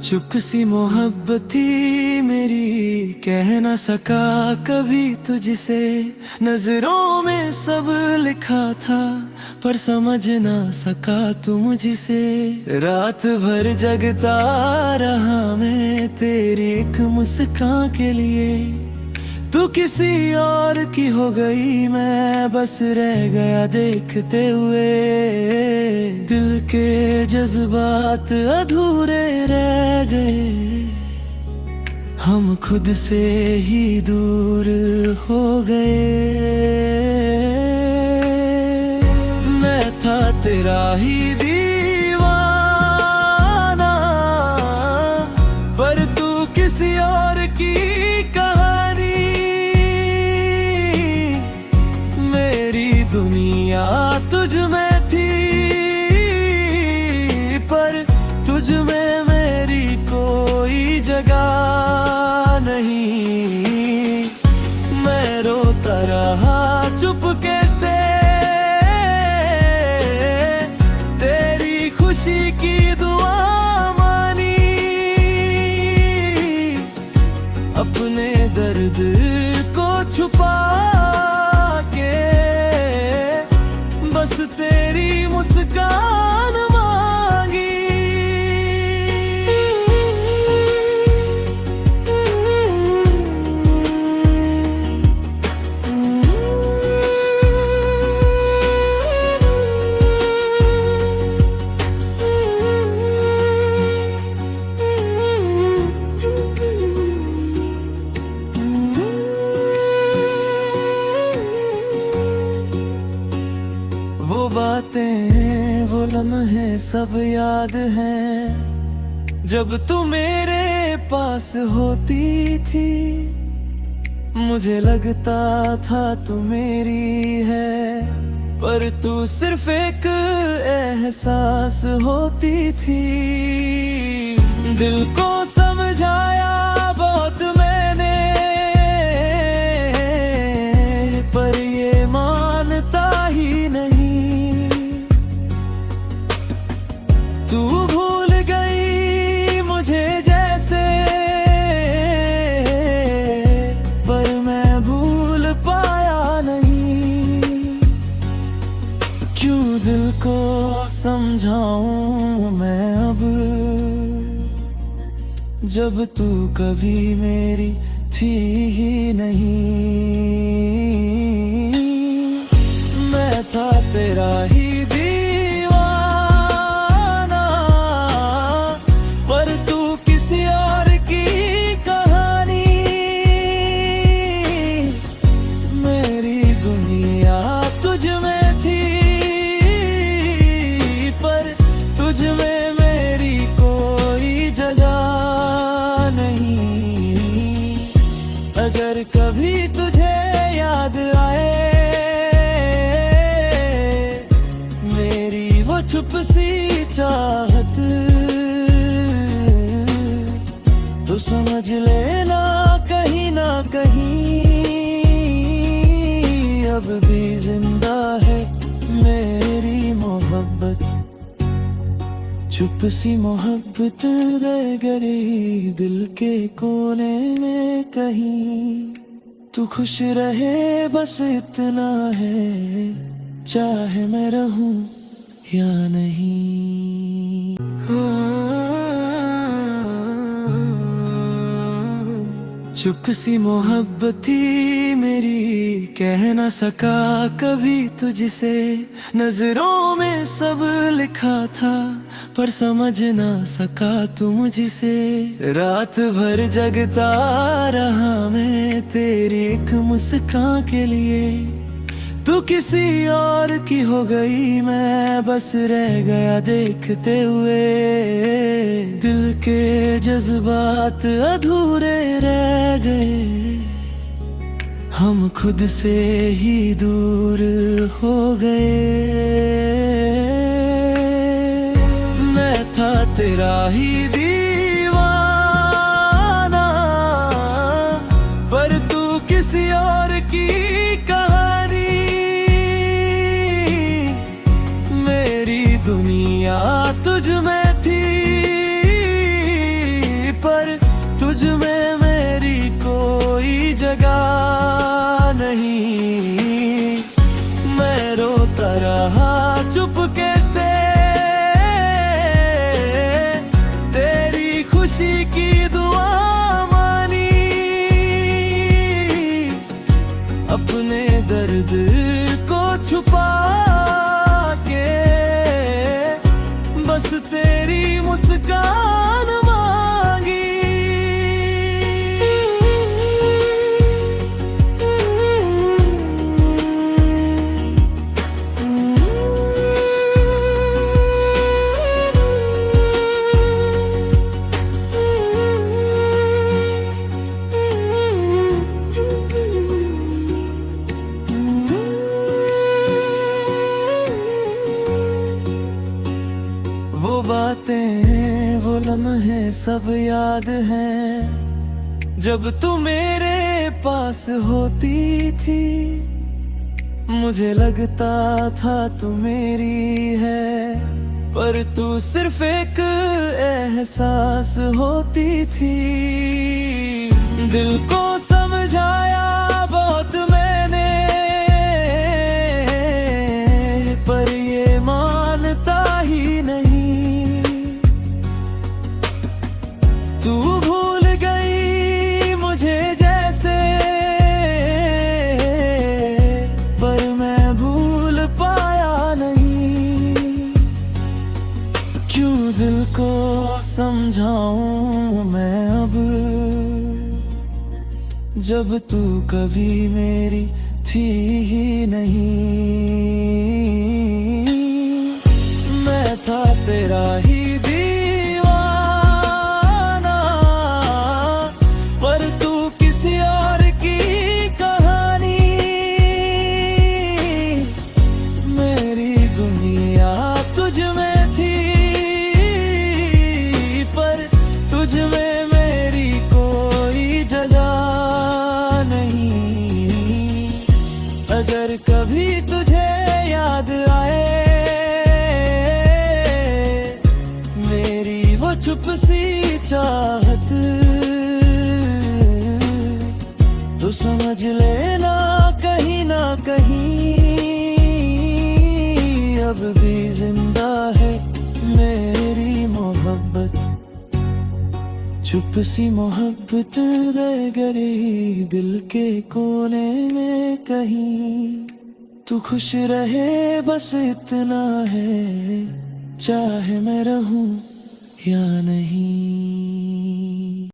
चुप सी मोहब्बत थी मेरी, कह ना सका कभी तुझसे। नजरों में सब लिखा था पर समझ ना सका तू मुझसे। रात भर जगता रहा मैं तेरी एक मुस्कान के लिए। तू किसी और की हो गई, मैं बस रह गया देखते हुए। दिल के जज्बात अधूरे रह गए, हम खुद से ही दूर हो गए। मैं था तेरा ही दीवाना, पर तू किसी और की कहानी। मेरी दुनिया तुझ में थी, पर तुझ में मेरी कोई जगह नहीं। मैं रोता रहा चुपके से, तेरी खुशी की दुआ मानी। अपने दर्द को छुपा के बस तेरी मुस्कान मांगी। वो बातें वो लम्हे सब याद हैं, जब तू मेरे पास होती थी। मुझे लगता था तू मेरी है, पर तू सिर्फ एक एहसास होती थी। दिल को समझाया बहुत मैंने, पर ये मानता ही नहीं। तू भूल गई मुझे जैसे, पर मैं भूल पाया नहीं। क्यों दिल को समझाऊं मैं अब, जब तू कभी मेरी थी ही नहीं। मैं था तेरा ही अगर कभी तुझे याद आए मेरी वो छुप सी चाहत, तो समझ लेना कहीं ना कहीं अब भी जिंदा है मेरी मोहब्बत। चुप सी मोहब्बत रह गई दिल के कोने में कहीं। तू खुश रहे बस इतना है, चाहे मैं रहूं या नहीं। चुप सी मोहब्बत थी मेरी, कह ना सका कभी तुझसे। नजरों में सब लिखा था पर समझ ना सका तू मुझसे। रात भर जगता रहा मैं तेरी एक मुस्कान के लिए। तू किसी और की हो गई, मैं बस रह गया देखते हुए। दिल के जज्बात अधूरे रह गए, हम खुद से ही दूर हो गए। मैं था तेरा ही दीवाना, पर तू किसी और की कहानी। मेरी दुनिया तुझ में थी, रहा चुपके से, तेरी खुशी की दुआ मानी, अपने दर्द को छुपा के बस तेरी मुस्कान मांगी। वो बातें वो लम्हे सब याद हैं, जब तू मेरे पास होती थी, मुझे लगता था तू मेरी है, पर तू सिर्फ एक एहसास होती थी। दिल को समझाया बहुत मैंने, पर ये मानता ही नहीं। तू भूल गई मुझे जैसे, पर मैं भूल पाया नहीं। क्यों दिल को समझाऊं मैं अब, जब तू कभी मेरी थी ही नहीं। मैं था तेरा ही अगर कभी तुझे याद आए मेरी वो छुप सी चाहत, तो समझ लेना कहीं ना कहीं अब भी जिंदा है मेरी मोहब्बत। चुप सी मोहब्बत रह गई दिल के कोने में कहीं, तू खुश रहे बस इतना है, चाहे मैं रहूं या नहीं।